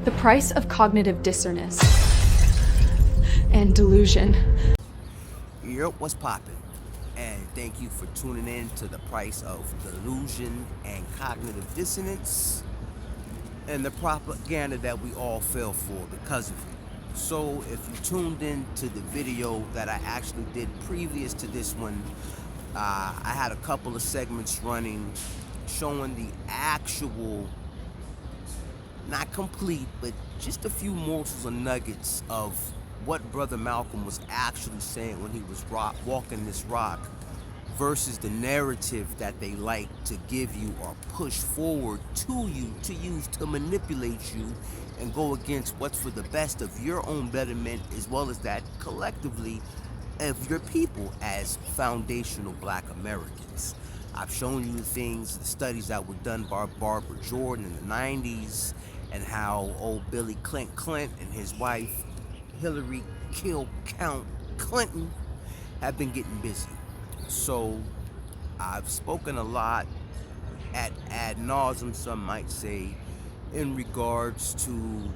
The price of cognitive dissonance and delusion. Yep, what's poppin'? And thank you for tuning in to the price of delusion and cognitive dissonance and the propaganda that we all fell for because of it. So if you tuned in to the video that I actually did previous to this one, I had a couple of segments running showing the actual, not complete, but just a few morsels and nuggets of what Brother Malcolm was actually saying when he was walking this rock versus the narrative that they like to give you or push forward to you to use to manipulate you and go against what's for the best of your own betterment as well as that collectively of your people as foundational Black Americans. I've shown you the studies that were done by Barbara Jordan in the 90s and how old Billy Clinton and his wife Hillary Kill Count Clinton have been getting busy. So I've spoken a lot ad nauseum, some might say, in regards to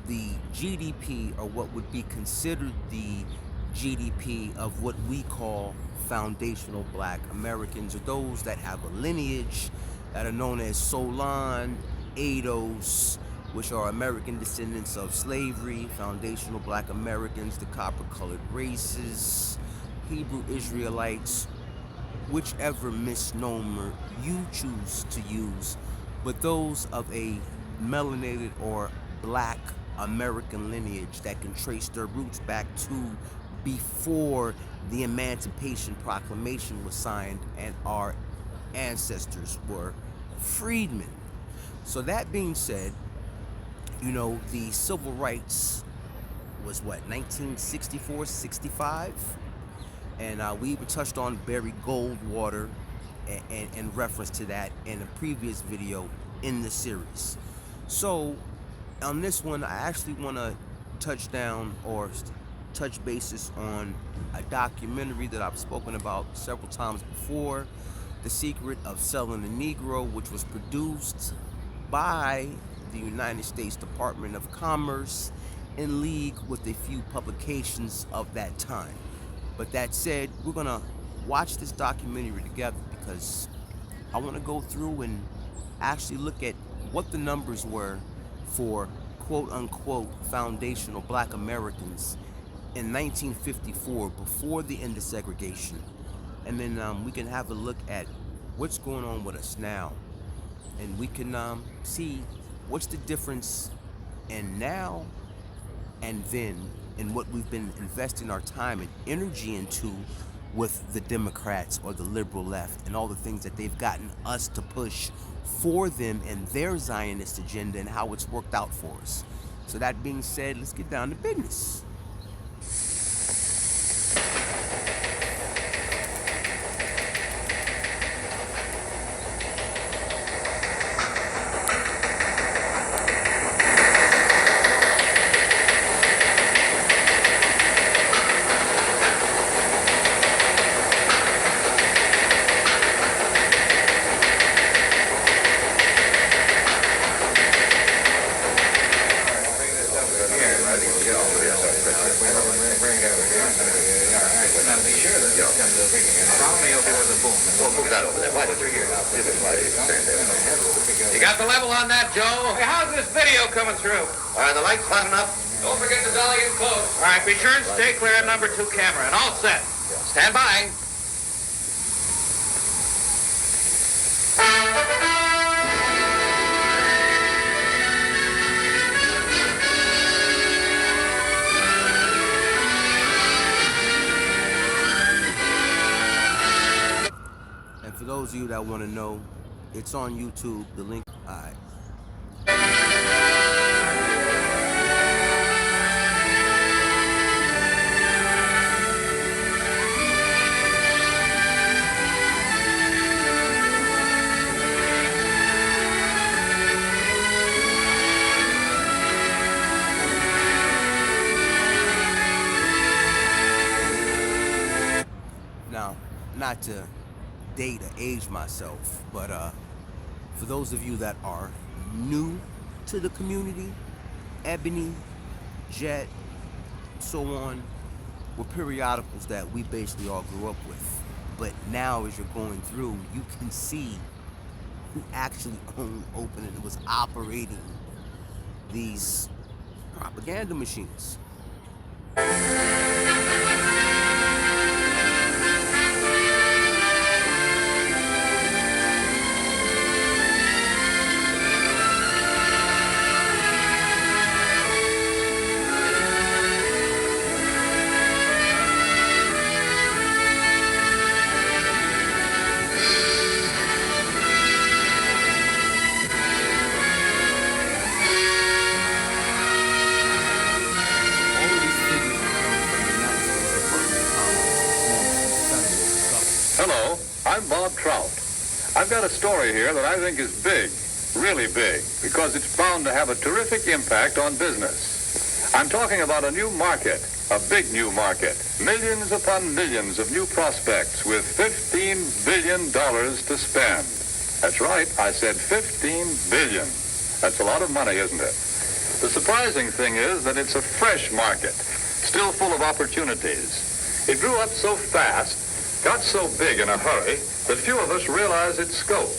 the GDP or what would be considered the GDP of what we call foundational Black Americans, or those that have a lineage that are known as Solon, Eidos, which are American descendants of slavery, foundational Black Americans, the copper-colored races, Hebrew Israelites, whichever misnomer you choose to use, but those of a melanated or Black American lineage that can trace their roots back to before the Emancipation Proclamation was signed and our ancestors were freedmen. So that being said, you know, the civil rights was what, 1964, 65? And we even touched on Barry Goldwater in reference to that in a previous video in the series. So on this one, I actually want to touch bases on a documentary that I've spoken about several times before, The Secret of Selling a Negro, which was produced by the United States Department of Commerce in league with a few publications of that time. But that said, we're gonna watch this documentary together because I want to go through and actually look at what the numbers were for quote-unquote foundational Black Americans in 1954 before the end of segregation, and then we can have a look at what's going on with us now, and we can see what's the difference in now and then in what we've been investing our time and energy into with the Democrats or the liberal left and all the things that they've gotten us to push for them and their Zionist agenda and how it's worked out for us. So that being said, let's get down to business. You got the level on that, Joe? Hey, how's this video coming through? The light's hot enough. Don't forget the volume close. All right, be sure and stay clear of number 2 camera, and all set. Stand by. And for those of you that want to know, it's on YouTube, the link. All right. Now, not to date or age myself, but for those of you that are new to the community, Ebony, Jet, so on, were periodicals that we basically all grew up with. But now as you're going through, you can see who actually owned, opened, and was operating these propaganda machines. Hello, I'm Bob Trout. I've got a story here that I think is big, really big, because it's bound to have a terrific impact on business. I'm talking about a new market, a big new market, millions upon millions of new prospects with $15 billion to spend. That's right, I said $15 billion. That's a lot of money, isn't it? The surprising thing is that it's a fresh market, still full of opportunities. It grew up so fast, got so big in a hurry, that few of us realize its scope.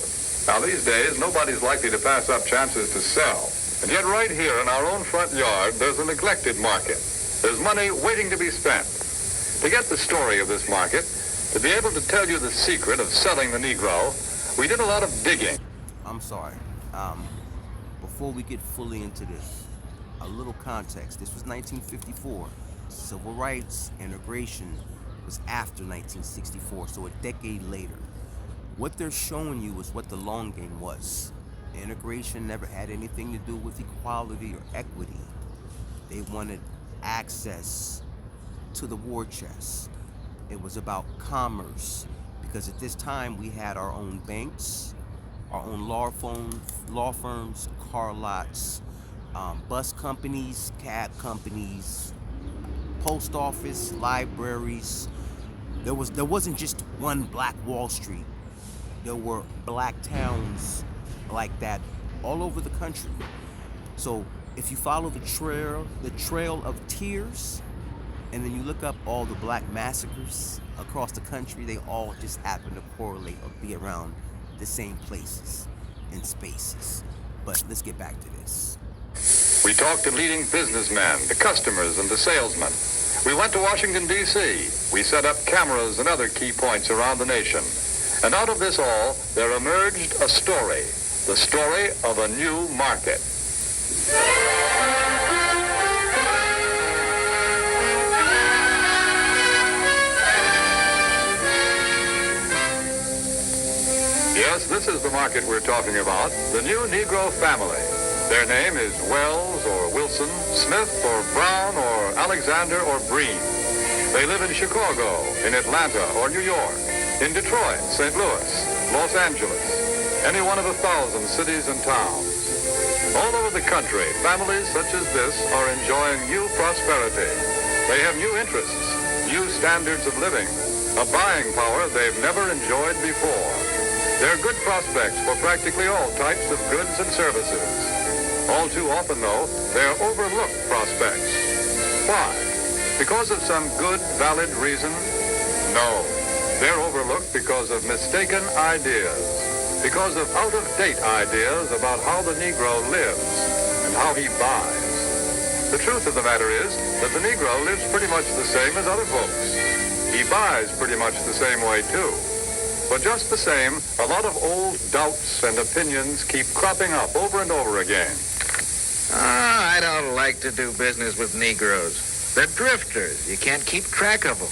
Now these days, nobody's likely to pass up chances to sell. And yet right here in our own front yard, there's a neglected market. There's money waiting to be spent. To get the story of this market, to be able to tell you the secret of selling the Negro, we did a lot of digging. I'm sorry. Before we get fully into this, a little context. This was 1954. Civil rights, integration was after 1964, so a decade later. What they're showing you is what the long game was. Integration never had anything to do with equality or equity. They wanted access to the war chest. It was about commerce, because at this time we had our own banks, our own law firms, car lots, bus companies, cab companies, post office, libraries. There wasn't just one Black Wall Street. There were black towns like that all over the country. So if you follow the trail of tears, and then you look up all the black massacres across the country, they all just happen to correlate or be around the same places and spaces. But let's get back to this. We talked to leading businessmen, the customers, and the salesmen. We went to Washington, D.C. We set up cameras and other key points around the nation. And out of this all, there emerged a story, the story of a new market. Yes, this is the market we're talking about, the new Negro family. Their name is Wells or Wilson, Smith or Brown or Alexander or Breen. They live in Chicago, in Atlanta or New York, in Detroit, St. Louis, Los Angeles, any one of 1,000 cities and towns. All over the country, families such as this are enjoying new prosperity. They have new interests, new standards of living, a buying power they've never enjoyed before. They're good prospects for practically all types of goods and services. All too often, though, they're overlooked prospects. Why? Because of some good, valid reason? No. They're overlooked because of mistaken ideas, because of out-of-date ideas about how the Negro lives and how he buys. The truth of the matter is that the Negro lives pretty much the same as other folks. He buys pretty much the same way, too. But just the same, a lot of old doubts and opinions keep cropping up over and over again. I don't like to do business with Negroes. They're drifters. You can't keep track of them.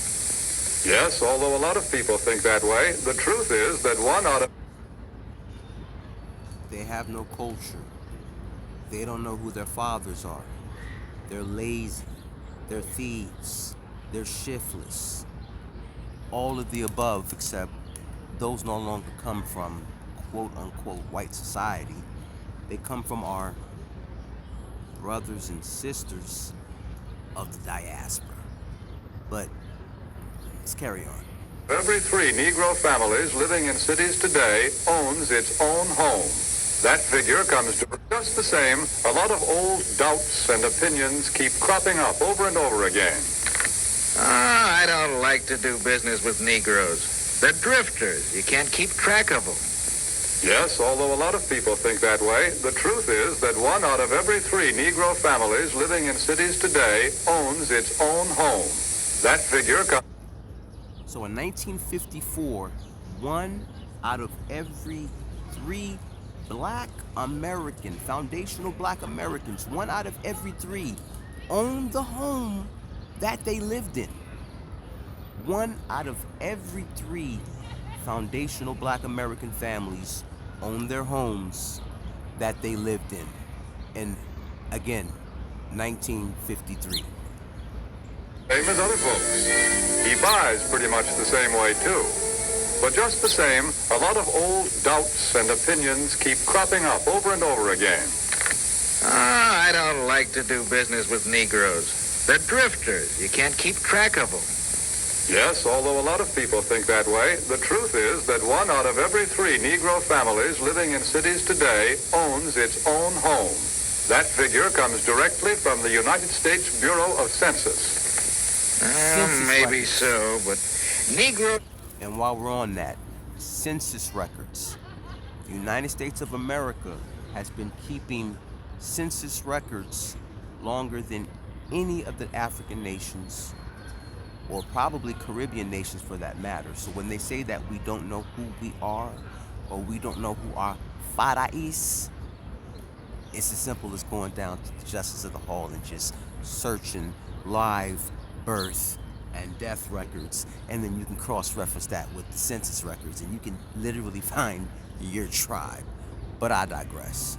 Yes, although a lot of people think that way, the truth is that one out of... They have no culture. They don't know who their fathers are. They're lazy. They're thieves. They're shiftless. All of the above, except those no longer come from quote-unquote white society. They come from our brothers and sisters of the diaspora. But let's carry on. Every 3 Negro families living in cities today owns its own home. That figure comes to just the same. A lot of old doubts and opinions keep cropping up over and over again. I don't like to do business with Negroes. They're drifters. You can't keep track of them. Yes, although a lot of people think that way, the truth is that 1 out of every 3 Negro families living in cities today owns its own home. That figure comes... So in 1954, 1 out of every 3 black American, foundational black Americans, 1 out of every 3 owned the home that they lived in. 1 out of every 3 foundational black American families owned their homes that they lived in. And again, 1953. Same as other folks. He buys pretty much the same way too. But just the same, a lot of old doubts and opinions keep cropping up over and over again. I don't like to do business with Negroes. They're drifters. You can't keep track of them. Yes, although a lot of people think that way, the truth is that 1 out of every 3 Negro families living in cities today owns its own home. That figure comes directly from the United States Bureau of Census. Maybe so, but Negro... And while we're on that, census records. The United States of America has been keeping census records longer than any of the African nations, or probably Caribbean nations for that matter. So when they say that we don't know who we are, or we don't know who our Fada is, it's as simple as going down to the Justice of the Hall and just searching live birth and death records, and then you can cross-reference that with the census records, and you can literally find your tribe. But I digress.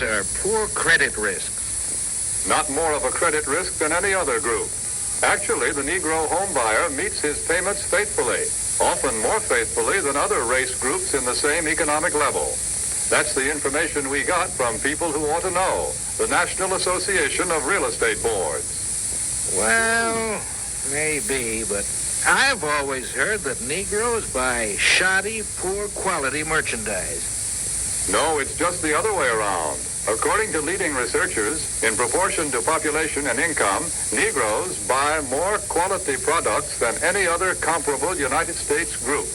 Are poor credit risk. Not more of a credit risk than any other group. Actually, the Negro homebuyer meets his payments faithfully, often more faithfully than other race groups in the same economic level. That's the information we got from people who ought to know, the National Association of Real Estate Boards. Well, maybe, but I've always heard that Negroes buy shoddy, poor quality merchandise. No, it's just the other way around. According to leading researchers, in proportion to population and income, Negroes buy more quality products than any other comparable United States group.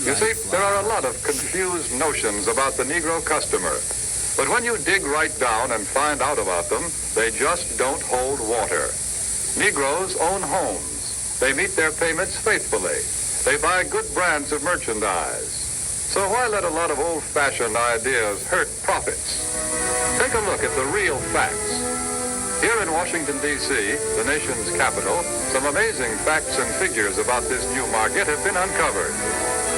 You see, there are a lot of confused notions about the Negro customer. But when you dig right down and find out about them, they just don't hold water. Negroes own homes. They meet their payments faithfully. They buy good brands of merchandise. So why let a lot of old-fashioned ideas hurt profits? Take a look at the real facts. Here in Washington, D.C., the nation's capital, some amazing facts and figures about this new market have been uncovered.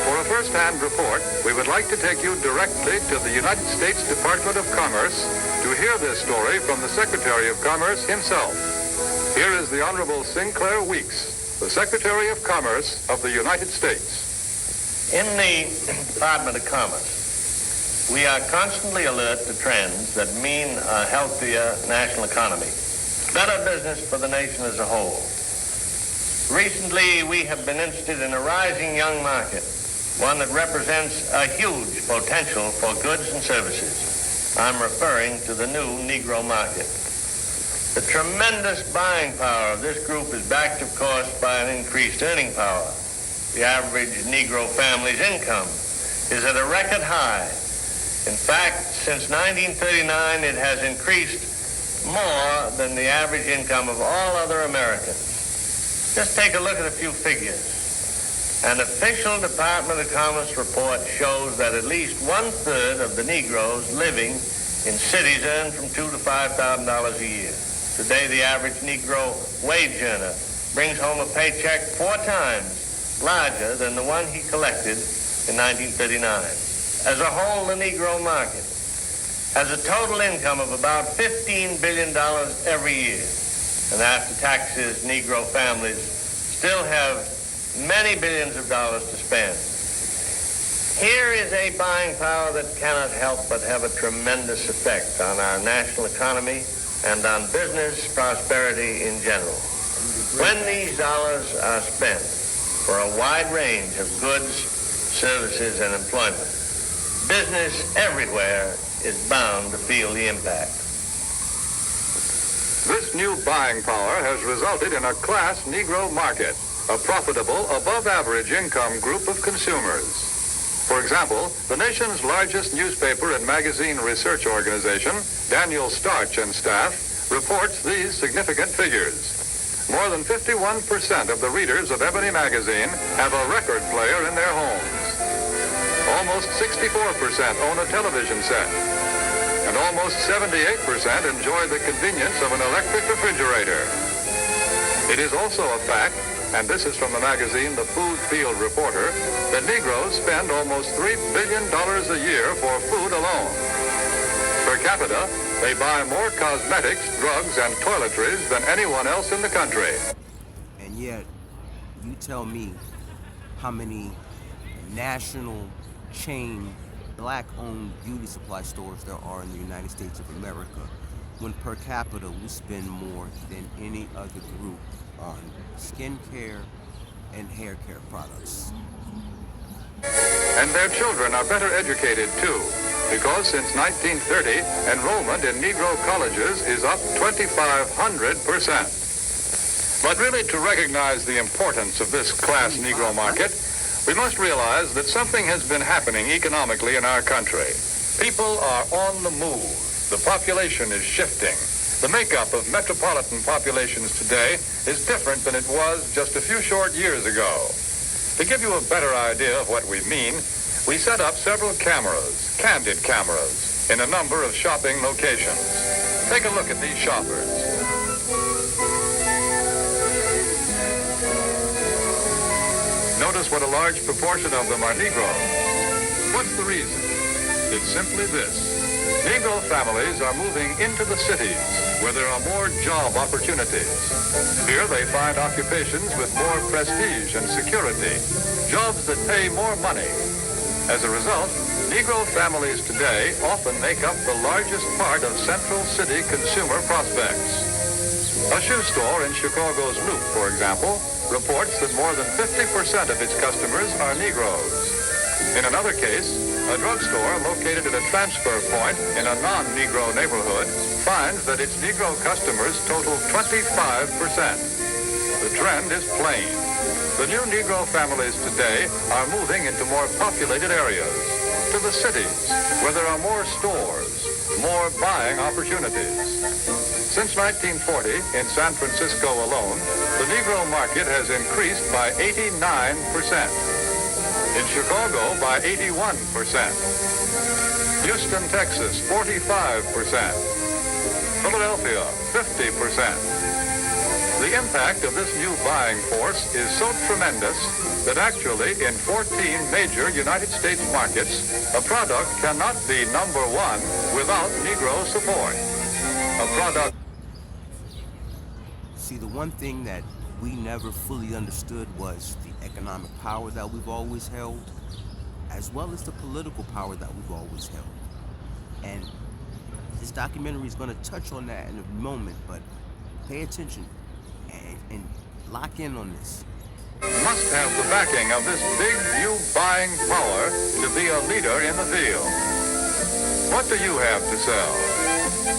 For a first-hand report, we would like to take you directly to the United States Department of Commerce to hear this story from the Secretary of Commerce himself. Here is the Honorable Sinclair Weeks, the Secretary of Commerce of the United States. In the Department of Commerce, we are constantly alert to trends that mean a healthier national economy, better business for the nation as a whole. Recently, we have been interested in a rising young market, one that represents a huge potential for goods and services. I'm referring to the new Negro market. The tremendous buying power of this group is backed, of course, by an increased earning power. The average Negro family's income is at a record high. In fact, since 1939, it has increased more than the average income of all other Americans. Just take a look at a few figures. An official Department of Commerce report shows that at least 1/3 of the Negroes living in cities earn from $2,000 to $5,000 a year. Today, the average Negro wage earner brings home a paycheck 4 times larger than the one he collected in 1939. As a whole, the Negro market has a total income of about $15 billion every year. And after taxes, Negro families still have many billions of dollars to spend. Here is a buying power that cannot help but have a tremendous effect on our national economy and on business prosperity in general. When these dollars are spent for a wide range of goods, services, and employment, business everywhere is bound to feel the impact. This new buying power has resulted in a class Negro market, a profitable, above-average income group of consumers. For example, the nation's largest newspaper and magazine research organization, Daniel Starch and Staff, reports these significant figures. More than 51% of the readers of Ebony magazine have a record player in their homes. Almost 64% own a television set. And almost 78% enjoy the convenience of an electric refrigerator. It is also a fact, and this is from the magazine The Food Field Reporter, that Negroes spend almost $3 billion a year for food alone. Per capita, they buy more cosmetics, drugs, and toiletries than anyone else in the country. And yet, you tell me how many national chain black-owned beauty supply stores there are in the United States of America, when per capita we spend more than any other group on skincare and hair care products. And their children are better educated too, because since 1930, enrollment in Negro colleges is up 2,500%. But really, to recognize the importance of this class Negro market, we must realize that something has been happening economically in our country. People are on the move. The population is shifting. The makeup of metropolitan populations today is different than it was just a few short years ago. To give you a better idea of what we mean, we set up several cameras, candid cameras, in a number of shopping locations. Take a look at these shoppers. Notice what a large proportion of them are Negroes. What's the reason? It's simply this. Negro families are moving into the cities where there are more job opportunities. Here they find occupations with more prestige and security, jobs that pay more money. As a result, Negro families today often make up the largest part of Central City consumer prospects. A shoe store in Chicago's Loop, for example, reports that more than 50% of its customers are Negroes. In another case, a drugstore located at a transfer point in a non-Negro neighborhood finds that its Negro customers total 25%. The trend is plain. The new Negro families today are moving into more populated areas, to the cities, where there are more stores, more buying opportunities. Since 1940, in San Francisco alone, the Negro market has increased by 89%. In Chicago, by 81%. Houston, Texas, 45%. Philadelphia, 50%. The impact of this new buying force is so tremendous that actually in 14 major United States markets, a product cannot be number one without Negro support. A product... See, the one thing that we never fully understood was the economic power that we've always held, as well as the political power that we've always held. And this documentary is going to touch on that in a moment, but pay attention and lock in on this. Must have the backing of this big new buying power to be a leader in the field. What do you have to sell?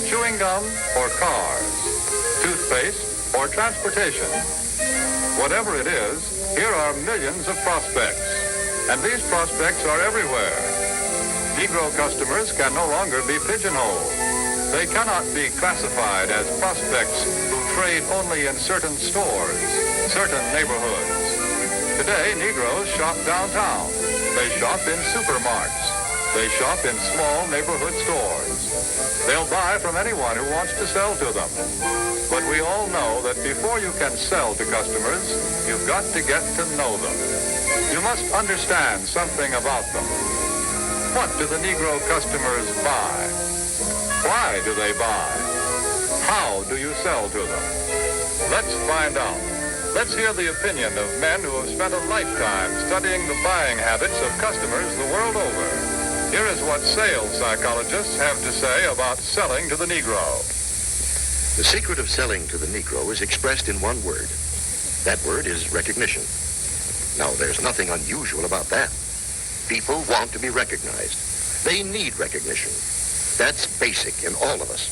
Chewing gum or cars? Toothpaste or transportation? Whatever it is, here are millions of prospects. And these prospects are everywhere. Negro customers can no longer be pigeonholed. They cannot be classified as prospects who trade only in certain stores, certain neighborhoods. Today, Negroes shop downtown. They shop in supermarkets. They shop in small neighborhood stores. They'll buy from anyone who wants to sell to them. But we all know that before you can sell to customers, you've got to get to know them. You must understand something about them. What do the Negro customers buy? Why do they buy? How do you sell to them? Let's find out. Let's hear the opinion of men who have spent a lifetime studying the buying habits of customers the world over. Here is what sales psychologists have to say about selling to the Negro. The secret of selling to the Negro is expressed in one word. That word is recognition. Now, there's nothing unusual about that. People want to be recognized. They need recognition. That's basic in all of us.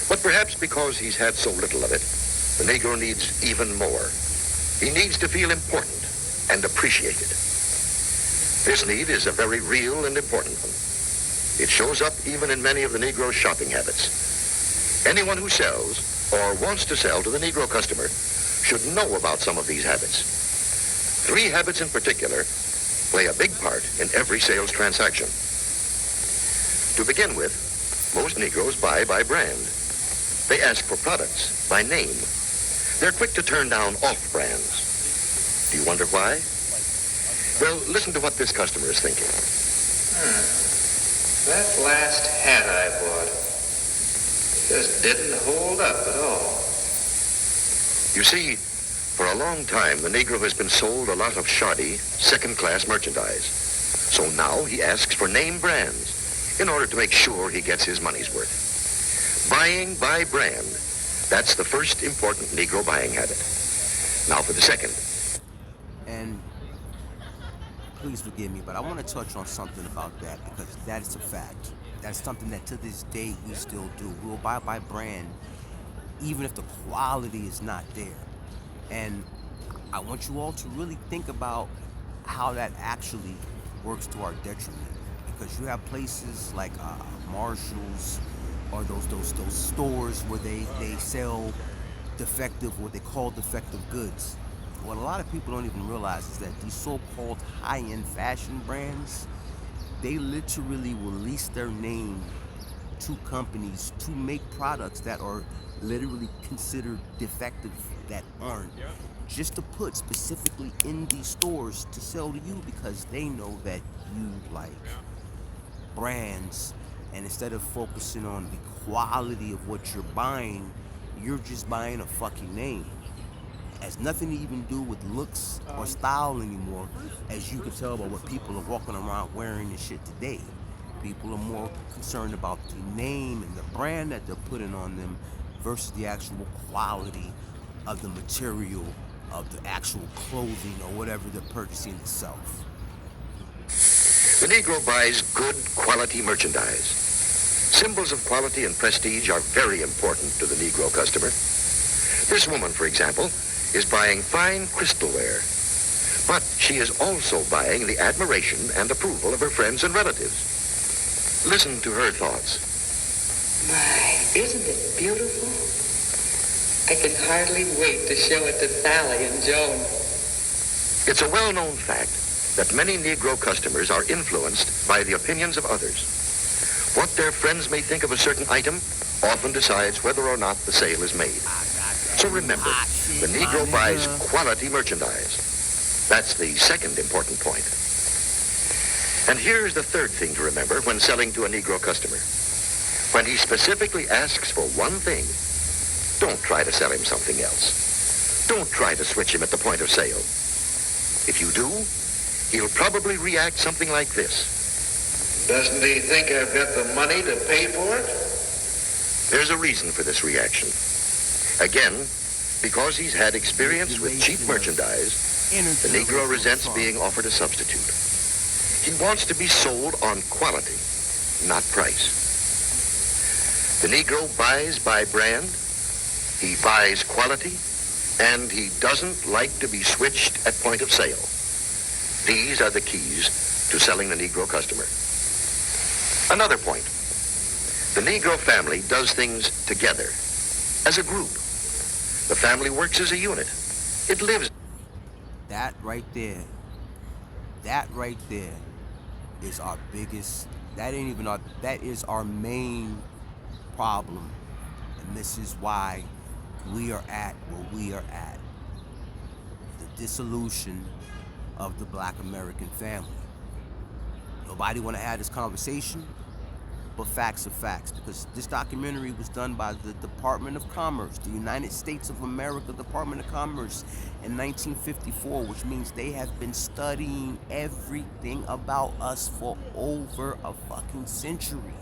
But perhaps because he's had so little of it, the Negro needs even more. He needs to feel important and appreciated. This need is a very real and important one. It shows up even in many of the Negro's shopping habits. Anyone who sells or wants to sell to the Negro customer should know about some of these habits. 3 habits in particular play a big part in every sales transaction. To begin with, most Negroes buy by brand. They ask for products by name. They're quick to turn down off brands. Do you wonder why? Well, listen to what this customer is thinking. That last hat I bought just didn't hold up at all. You see, for a long time, the Negro has been sold a lot of shoddy, second-class merchandise. So now he asks for name brands in order to make sure he gets his money's worth. Buying by brand, that's the first important Negro buying habit. Now for the second. And please forgive me, but I want to touch on something about that because that is a fact. That's something that to this day we still do. We'll buy by brand even if the quality is not there. And I want you all to really think about how that actually works to our detriment. Because you have places like Marshall's or those stores where they sell defective, what they call defective goods. What a lot of people don't even realize is that these so-called high-end fashion brands, they literally will lease their name to companies to make products that are literally considered defective, that aren't, just to put specifically in these stores to sell to you because they know that you like brands, and instead of focusing on the quality of what you're buying, you're just buying a fucking name. It has nothing to even do with looks or style anymore, as you can tell by what people are walking around wearing and shit today. People are more concerned about the name and the brand that they're putting on them versus the actual quality of the material of the actual clothing or whatever they're purchasing itself. The Negro buys good quality merchandise. Symbols of quality and prestige are very important to the Negro customer. This woman, for example, is buying fine crystalware, but she is also buying the admiration and approval of her friends and relatives. Listen to her thoughts. My, isn't it beautiful? I can hardly wait to show it to Sally and Joan. It's a well-known fact that many Negro customers are influenced by the opinions of others. What their friends may think of a certain item often decides whether or not the sale is made. So remember, the Negro buys quality merchandise. That's the second important point. And here's the third thing to remember when selling to a Negro customer. When he specifically asks for one thing, don't try to sell him something else. Don't try to switch him at the point of sale. If you do, he'll probably react something like this. Doesn't he think I've got the money to pay for it? There's a reason for this reaction. Again, because he's had experience with cheap merchandise, the Negro resents being offered a substitute. He wants to be sold on quality, not price. The Negro buys by brand, he buys quality, and he doesn't like to be switched at point of sale. These are the keys to selling the Negro customer. Another point. The Negro family does things together, as a group. The family works as a unit. It lives. That right there is our biggest, that is our main problem. And this is why we are at where we are at. The dissolution of the Black American family. Nobody want to have this conversation, but facts are facts, because this documentary was done by the Department of Commerce, the United States of America Department of Commerce in 1954, which means they have been studying everything about us for over a fucking century.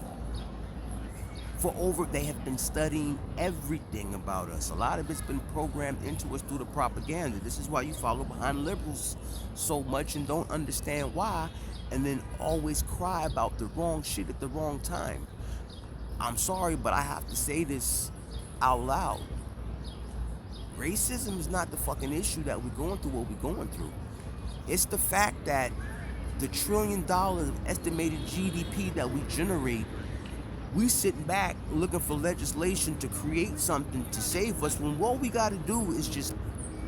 They have been studying everything about us. A lot of it's been programmed into us through the propaganda. This is why you follow behind liberals so much and don't understand why, and then always cry about the wrong shit at the wrong time. I'm sorry, but I have to say this out loud. Racism is not the fucking issue that we're going through what we're going through. It's the fact that the $1 trillion of estimated GDP that we generate, we sitting back looking for legislation to create something to save us, when all we gotta do is just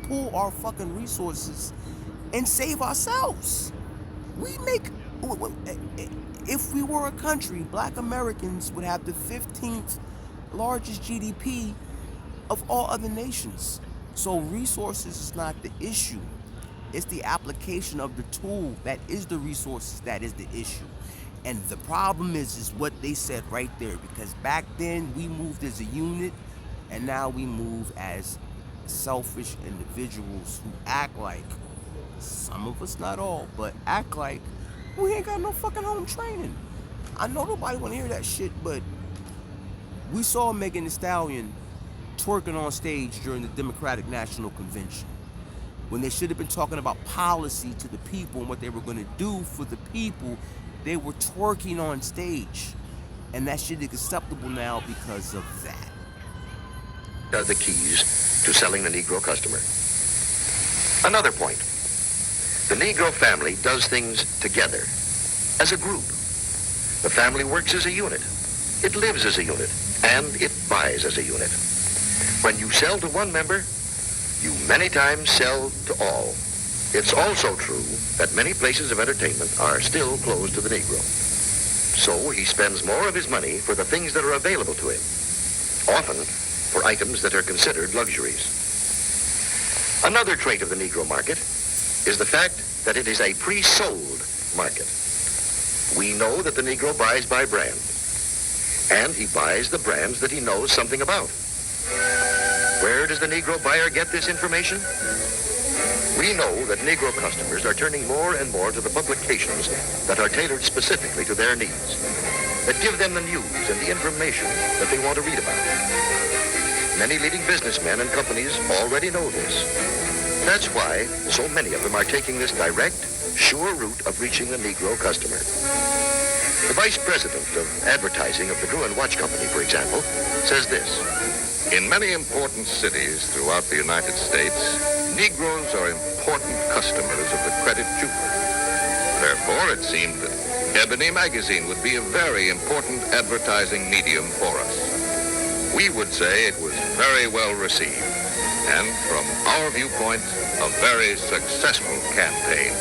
pull our fucking resources and save ourselves. If we were a country, black Americans would have the 15th largest GDP of all other nations. So resources is not the issue. It's the application of the tool that is the resources that is the issue. And the problem is what they said right there, because back then we moved as a unit, and now we move as selfish individuals who act like, some of us, not all, but act like we ain't got no fucking home training. I know nobody want to hear that shit, but we saw Megan Thee Stallion twerking on stage during the Democratic National Convention, when they should have been talking about policy to the people and what they were going to do for the people. They were twerking on stage, and that shit is acceptable now because of that. Are the keys to selling the Negro customer. Another point. The Negro family does things together, as a group. The family works as a unit. It lives as a unit, and it buys as a unit. When you sell to one member, you many times sell to all. It's also true that many places of entertainment are still closed to the Negro. So he spends more of his money for the things that are available to him, often for items that are considered luxuries. Another trait of the Negro market is the fact that it is a pre-sold market. We know that the Negro buys by brand, and he buys the brands that he knows something about. Where does the Negro buyer get this information? We know that Negro customers are turning more and more to the publications that are tailored specifically to their needs, that give them the news and the information that they want to read about. Many leading businessmen and companies already know this. That's why so many of them are taking this direct, sure route of reaching the Negro customer. The vice president of advertising of the Gruen Watch Company, for example, says this. In many important cities throughout the United States, Negroes are important customers of the credit jeweler. Therefore, it seemed that Ebony magazine would be a very important advertising medium for us. We would say it was very well received, and from our viewpoint, a very successful campaign.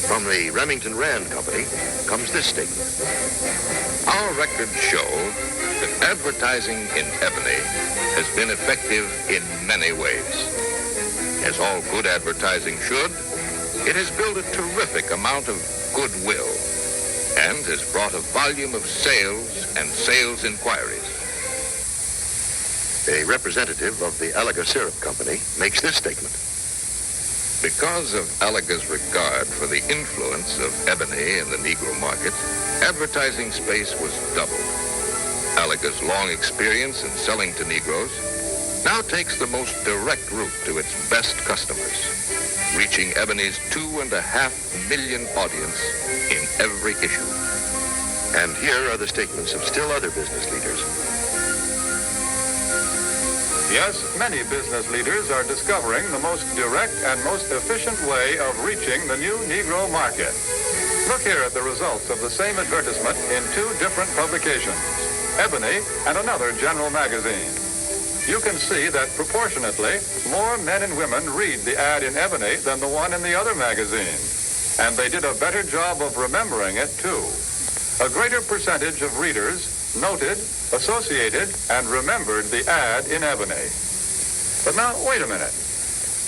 From the Remington Rand Company comes this statement. Our records show that advertising in Ebony has been effective in many ways. As all good advertising should, it has built a terrific amount of goodwill and has brought a volume of sales and sales inquiries. A representative of the Alaga Syrup Company makes this statement. Because of Alaga's regard for the influence of Ebony in the Negro market, advertising space was doubled. Alaga's long experience in selling to Negroes now takes the most direct route to its best customers, reaching Ebony's 2.5 million audience in every issue. And here are the statements of still other business leaders. Yes, many business leaders are discovering the most direct and most efficient way of reaching the new Negro market. Look here at the results of the same advertisement in two different publications, Ebony and another general magazine. You can see that proportionately, more men and women read the ad in Ebony than the one in the other magazine. And they did a better job of remembering it, too. A greater percentage of readers noted, associated, and remembered the ad in Ebony. But now, wait a minute.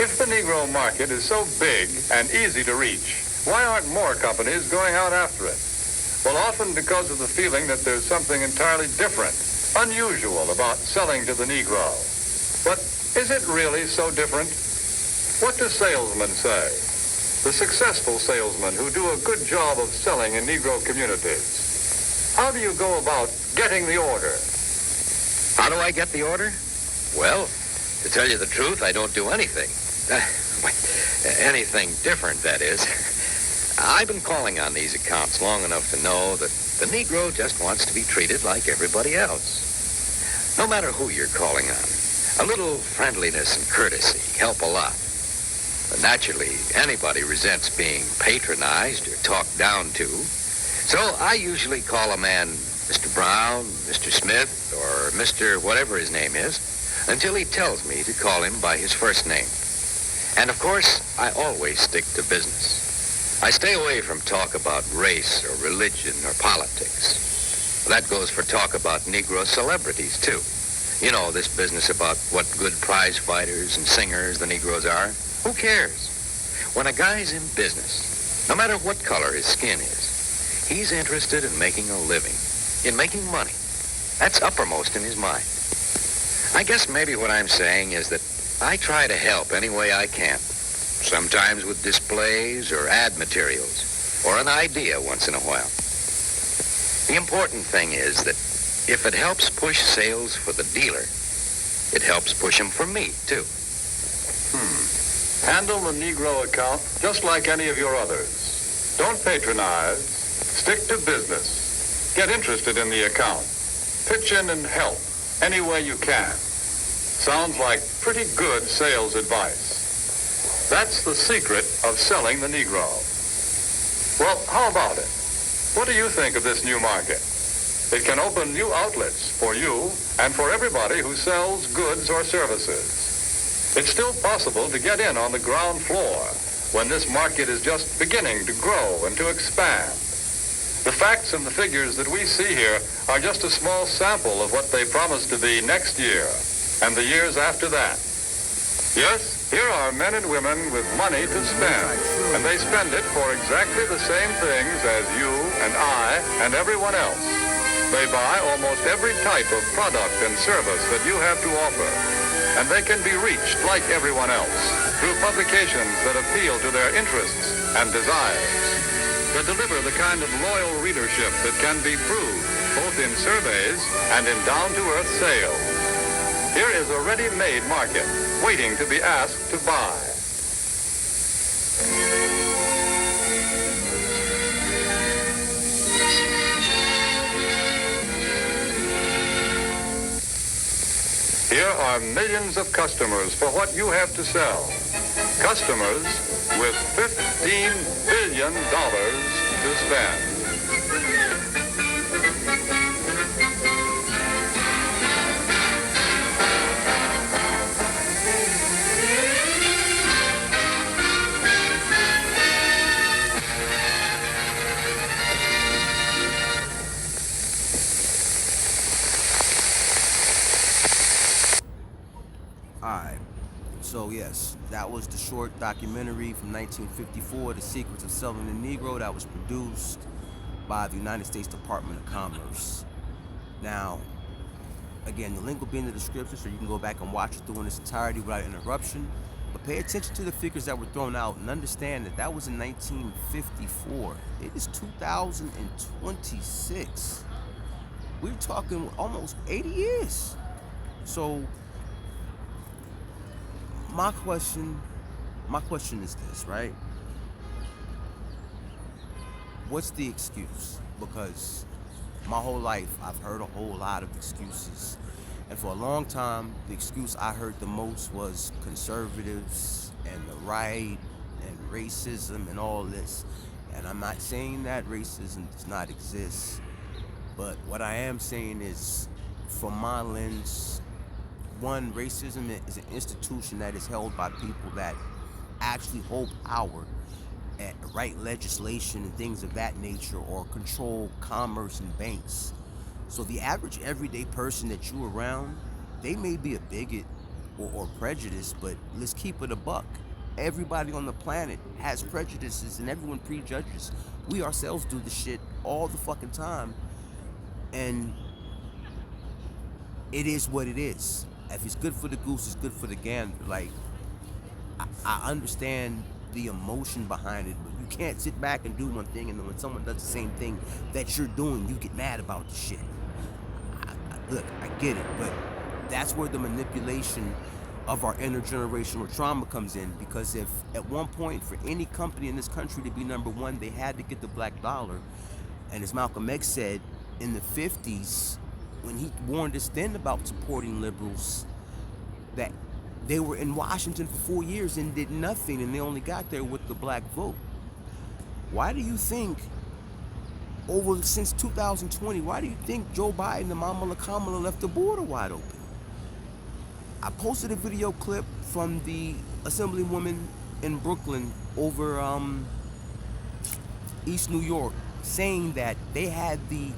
If the Negro market is so big and easy to reach, why aren't more companies going out after it? Well, often because of the feeling that there's something entirely different, unusual about selling to the Negro. But is it really so different? What do salesmen say? The successful salesmen who do a good job of selling in Negro communities. How do you go about getting the order. How do I get the order? Well, to tell you the truth, I don't do anything. Anything different, that is. I've been calling on these accounts long enough to know that the Negro just wants to be treated like everybody else. No matter who you're calling on, a little friendliness and courtesy help a lot. But naturally, anybody resents being patronized or talked down to. So I usually call a man Mr. Brown, Mr. Smith, or Mr. whatever his name is, until he tells me to call him by his first name. And of course, I always stick to business. I stay away from talk about race or religion or politics. That goes for talk about Negro celebrities, too. You know, this business about what good prize fighters and singers the Negroes are. Who cares? When a guy's in business, no matter what color his skin is, he's interested in making a living, in making money. That's uppermost in his mind. I guess maybe what I'm saying is that I try to help any way I can, sometimes with displays or ad materials, or an idea once in a while. The important thing is that if it helps push sales for the dealer, it helps push them for me, too. Handle the Negro account just like any of your others. Don't patronize. Stick to business. Get interested in the account. Pitch in and help any way you can. Sounds like pretty good sales advice. That's the secret of selling the Negro. Well, how about it? What do you think of this new market? It can open new outlets for you and for everybody who sells goods or services. It's still possible to get in on the ground floor when this market is just beginning to grow and to expand. The facts and the figures that we see here are just a small sample of what they promise to be next year and the years after that. Yes, here are men and women with money to spend, and they spend it for exactly the same things as you and I and everyone else. They buy almost every type of product and service that you have to offer, and they can be reached like everyone else through publications that appeal to their interests and desires, that deliver the kind of loyal readership that can be proved both in surveys and in down-to-earth sales. Here is a ready-made market waiting to be asked to buy. Here are millions of customers for what you have to sell. Customers with $15 billion to spend. Alright, so yes, that was the short documentary from 1954, The Secrets of Selling the Negro, that was produced by the United States Department of Commerce. Now, again, the link will be in the description so you can go back and watch it through in its entirety without interruption. But pay attention to the figures that were thrown out and understand that that was in 1954. It is 2026. We're talking almost 80 years. So, my question is this, right? What's the excuse? Because my whole life, I've heard a whole lot of excuses. And for a long time, the excuse I heard the most was conservatives and the right and racism and all this. And I'm not saying that racism does not exist. But what I am saying is, from my lens, one, racism is an institution that is held by people that actually hold power and write legislation and things of that nature, or control commerce and banks. So the average everyday person that you're around, they may be a bigot or prejudiced, but let's keep it a buck. Everybody on the planet has prejudices and everyone prejudges. We ourselves do this shit all the fucking time. And it is what it is. If it's good for the goose, it's good for the gander. Like, I understand the emotion behind it, but you can't sit back and do one thing and then when someone does the same thing that you're doing, you get mad about the shit. Look, I get it, but that's where the manipulation of our intergenerational trauma comes in, because if at one point for any company in this country to be number one, they had to get the black dollar. And as Malcolm X said in the 50s, when he warned us then about supporting liberals, that they were in Washington for 4 years and did nothing, and they only got there with the black vote. Why do you think since 2020, why do you think Joe Biden and Kamala Kamala left the border wide open? I posted a video clip from the assemblywoman in Brooklyn over East New York saying that they had the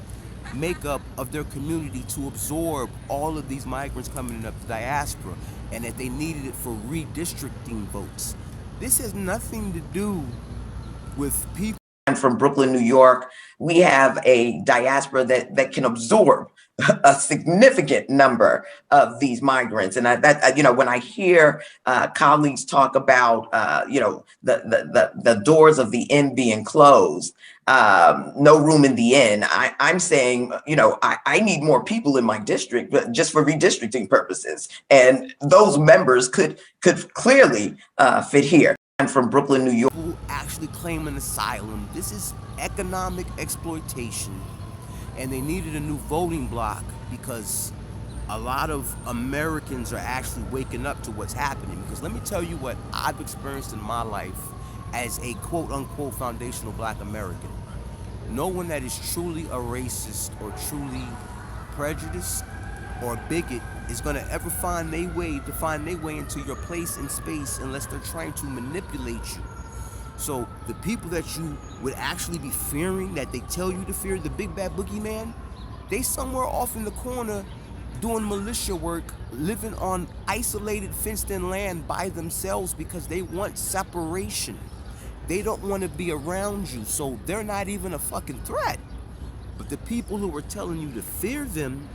makeup of their community to absorb all of these migrants coming up the diaspora, and that they needed it for redistricting votes. This has nothing to do with people. From Brooklyn, New York, we have a diaspora that can absorb a significant number of these migrants. And when I hear colleagues talk about, the doors of the inn being closed, no room in the inn, I'm saying, I need more people in my district, but just for redistricting purposes. And those members could clearly fit here. I'm from Brooklyn, New York. Who actually claim an asylum. This is economic exploitation, and they needed a new voting bloc because a lot of Americans are actually waking up to what's happening. Because let me tell you what I've experienced in my life as a quote-unquote foundational black American. No one that is truly a racist or truly prejudiced or bigot is going to ever find their way into your place in space unless they're trying to manipulate you. So the people that you would actually be fearing, that they tell you to fear, the big bad boogeyman, they somewhere off in the corner doing militia work, living on isolated fenced-in land by themselves because they want separation. They don't want to be around you, so they're not even a fucking threat. But the people who are telling you to fear them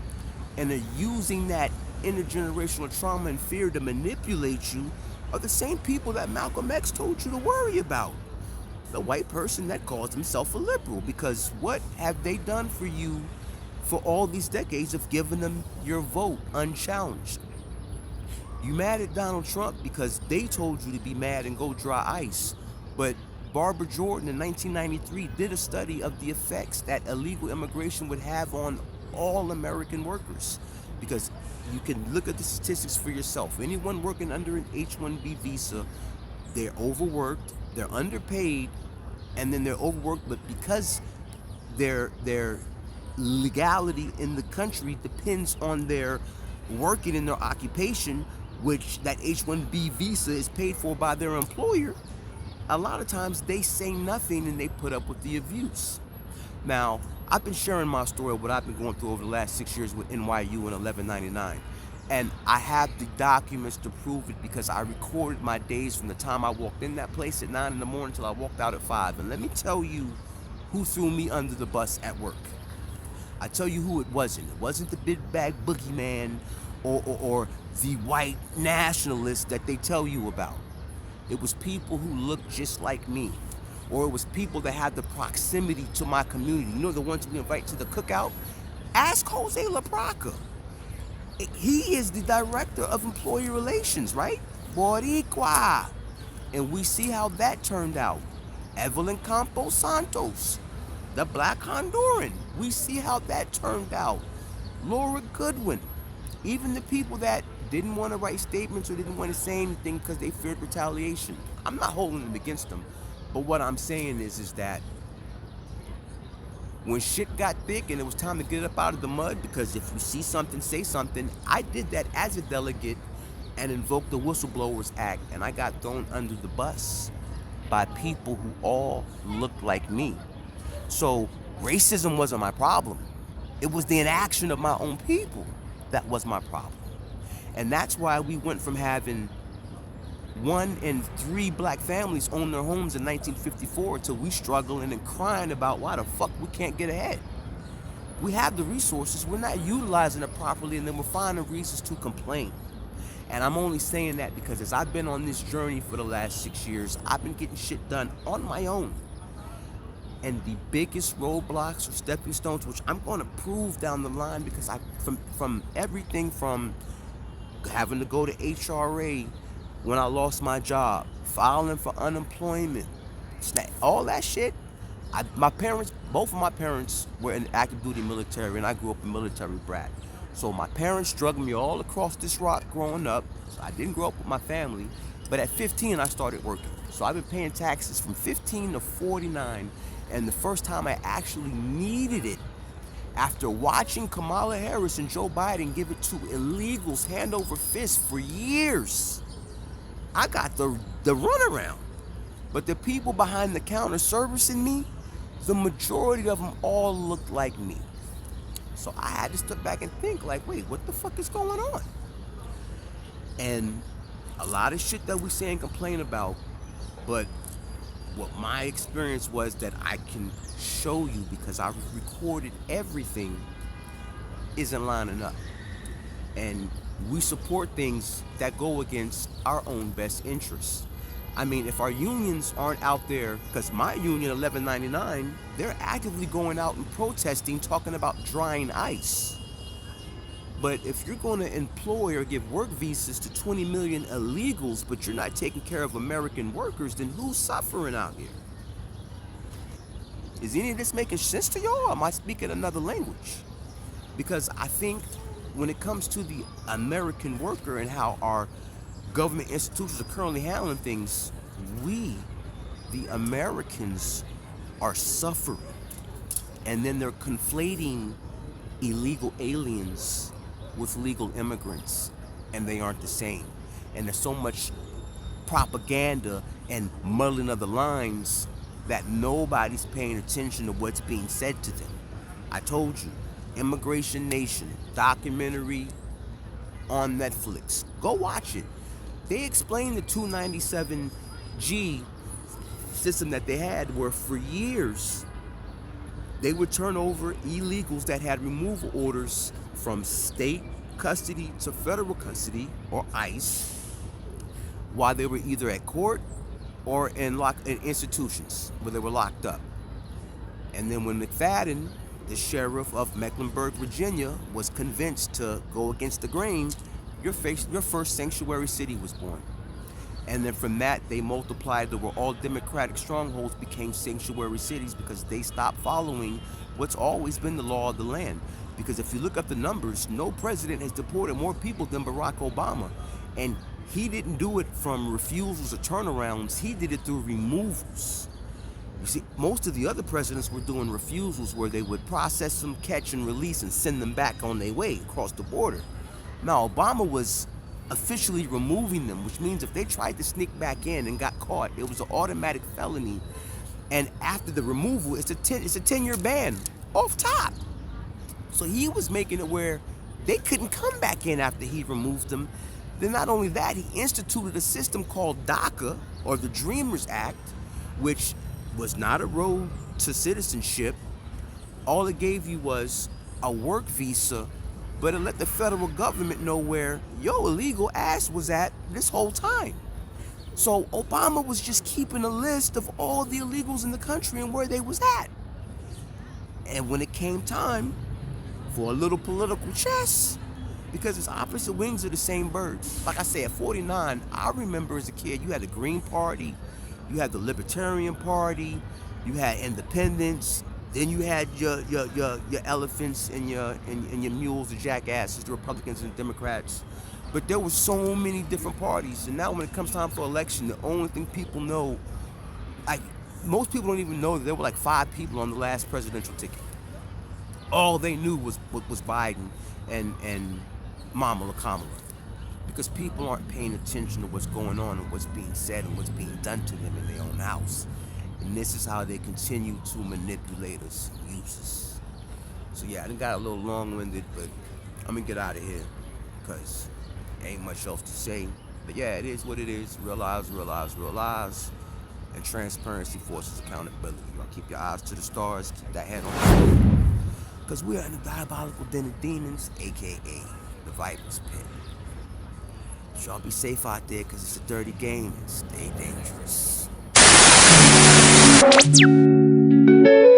and are using that intergenerational trauma and fear to manipulate you are the same people that Malcolm X told you to worry about. The white person that calls himself a liberal, because what have they done for you for all these decades of giving them your vote unchallenged? You mad at Donald Trump because they told you to be mad and go dry ice. But Barbara Jordan in 1993 did a study of the effects that illegal immigration would have on all American workers, because you can look at the statistics for yourself. Anyone working under an H-1B visa, they're overworked, they're underpaid, and then they're overworked, but because their legality in the country depends on their working in their occupation, which that H-1B visa is paid for by their employer, a lot of times they say nothing and they put up with the abuse. Now, I've been sharing my story of what I've been going through over the last 6 years with NYU and 1199. And I have the documents to prove it because I recorded my days from the time I walked in that place at 9 in the morning till I walked out at 5. And let me tell you who threw me under the bus at work. I tell you who it wasn't. It wasn't the big bag boogeyman or the white nationalists that they tell you about. It was people who looked just like me. Or it was people that had the proximity to my community. You know, the ones we invite to the cookout? Ask Jose LaPraca. He is the director of employee relations, right? Boricua. And we see how that turned out. Evelyn Campos Santos, the black Honduran. We see how that turned out. Laura Goodwin. Even the people that didn't want to write statements or didn't want to say anything because they feared retaliation. I'm not holding them against them. But what I'm saying is that when shit got thick and it was time to get up out of the mud, because if you see something, say something, I did that as a delegate and invoked the Whistleblowers Act, and I got thrown under the bus by people who all looked like me. So racism wasn't my problem. It was the inaction of my own people that was my problem. And that's why we went from having 1 in 3 black families own their homes in 1954 to we struggling and crying about why the fuck we can't get ahead. We have the resources, we're not utilizing it properly, and then we're finding reasons to complain. And I'm only saying that because as I've been on this journey for the last 6 years, I've been getting shit done on my own. And the biggest roadblocks or stepping stones, which I'm going to prove down the line, because from everything from having to go to HRA when I lost my job, filing for unemployment, all that shit. Both of my parents were in active duty military, and I grew up a military brat. So my parents drugged me all across this rock growing up. So I didn't grow up with my family, but at 15 I started working. So I've been paying taxes from 15 to 49, and the first time I actually needed it, after watching Kamala Harris and Joe Biden give it to illegals hand over fist for years, I got the runaround. But the people behind the counter servicing me, the majority of them all looked like me. So I had to step back and think, like, wait, what the fuck is going on? And a lot of shit that we say and complain about, but what my experience was that I can show you, because I've recorded everything, isn't lining up. And we support things that go against our own best interests. I mean, if our unions aren't out there, because my union, 1199, they're actively going out and protesting, talking about drying ice. But if you're going to employ or give work visas to 20 million illegals, but you're not taking care of American workers, then who's suffering out here? Is any of this making sense to y'all, or am I speaking another language? Because I think when it comes to the American worker and how our government institutions are currently handling things, we, the Americans, are suffering. And then they're conflating illegal aliens with legal immigrants, and they aren't the same. And there's so much propaganda and muddling of the lines that nobody's paying attention to what's being said to them. I told you, Immigration Nation documentary on Netflix. Go watch it. They explained the 297G system that they had, where for years they would turn over illegals that had removal orders from state custody to federal custody, or ICE, while they were either at court or in institutions where they were locked up. And then when McFadden, the sheriff of Mecklenburg, Virginia, was convinced to go against the grain, your first sanctuary city was born. And then from that, they multiplied. There were all Democratic strongholds became sanctuary cities, because they stopped following what's always been the law of the land. Because if you look up the numbers, no president has deported more people than Barack Obama. And he didn't do it from refusals or turnarounds. He did it through removals. You see, most of the other presidents were doing refusals, where they would process them, catch and release, and send them back on their way across the border. Now, Obama was officially removing them, which means if they tried to sneak back in and got caught, it was an automatic felony. And after the removal, it's a 10-year ban off top. So he was making it where they couldn't come back in after he removed them. Then not only that, he instituted a system called DACA, or the Dreamers Act, which was not a road to citizenship. All it gave you was a work visa, but it let the federal government know where your illegal ass was at this whole time. So Obama was just keeping a list of all the illegals in the country and where they was at. And when it came time for a little political chess, because it's opposite wings of the same bird. Like I said, at 49, I remember as a kid, you had the Green Party, you had the Libertarian Party, you had independents, then you had your elephants and your mules, the jackasses, the Republicans and the Democrats. But there were so many different parties, and now when it comes time for election, the only thing people know, like most people don't even know that there were like 5 people on the last presidential ticket. All they knew was Biden and Kamala, because people aren't paying attention to what's going on and what's being said and what's being done to them in their own house. And this is how they continue to manipulate us and use us. So yeah, I done got a little long-winded, but I'm gonna get out of here, because ain't much else to say. But yeah, it is what it is. Real lives, real lives, real lives. And transparency forces accountability. Y'all keep your eyes to the stars, keep that head on, because we are in the diabolical den of demons, aka the Viper's Pit. Y'all be safe out there, because it's a dirty game, and stay dangerous. you.